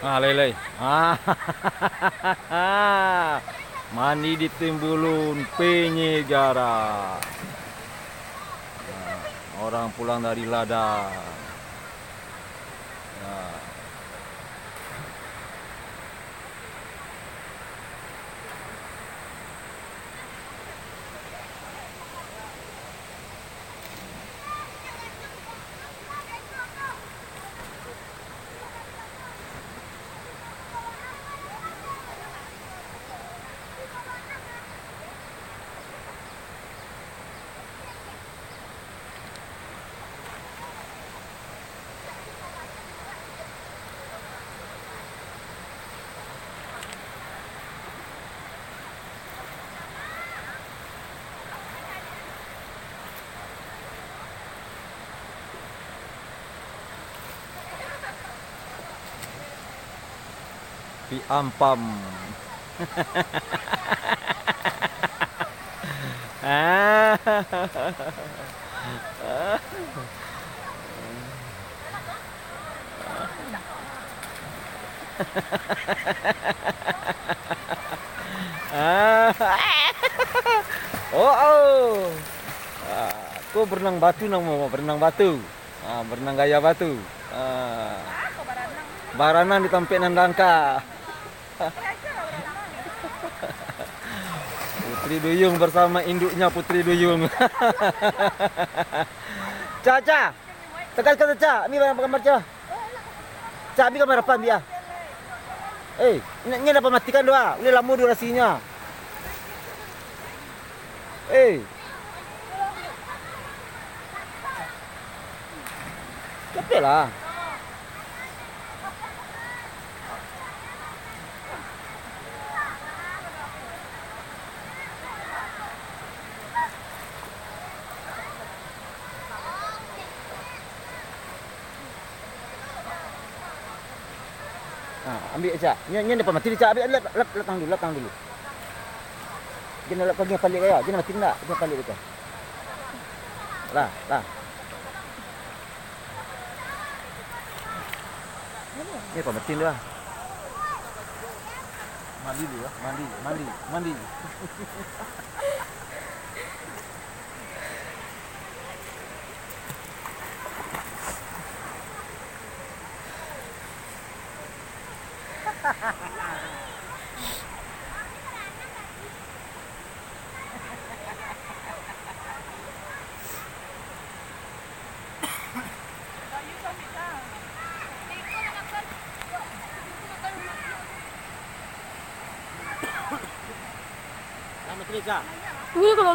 Lelei. Mandi di Timbulun, Penyegara. Orang pulang dari ladang. Pi Ampam. Oh. Aku berenang batu nama, berenang batu. Berenang gaya batu. Baranang di Tampek Nandangka. Putri Duyung bersama induknya Putri Duyung. Caca, tekan ke Caca, ni gambar Caca. Caca, ni gambar apa dia? Ini dapat matikan doa. Ini lama durasinya. Capek lah. Ambil Cak. Ni dapat mati Cak. Ambil latang dulu. Dia nak pergi balik kaya. Dia nak mati tak? Dia balik dekat. Lah. Ni dapat mati dah. Mandi dulu ya. Mandi. Selamat tinggal. Ini kalau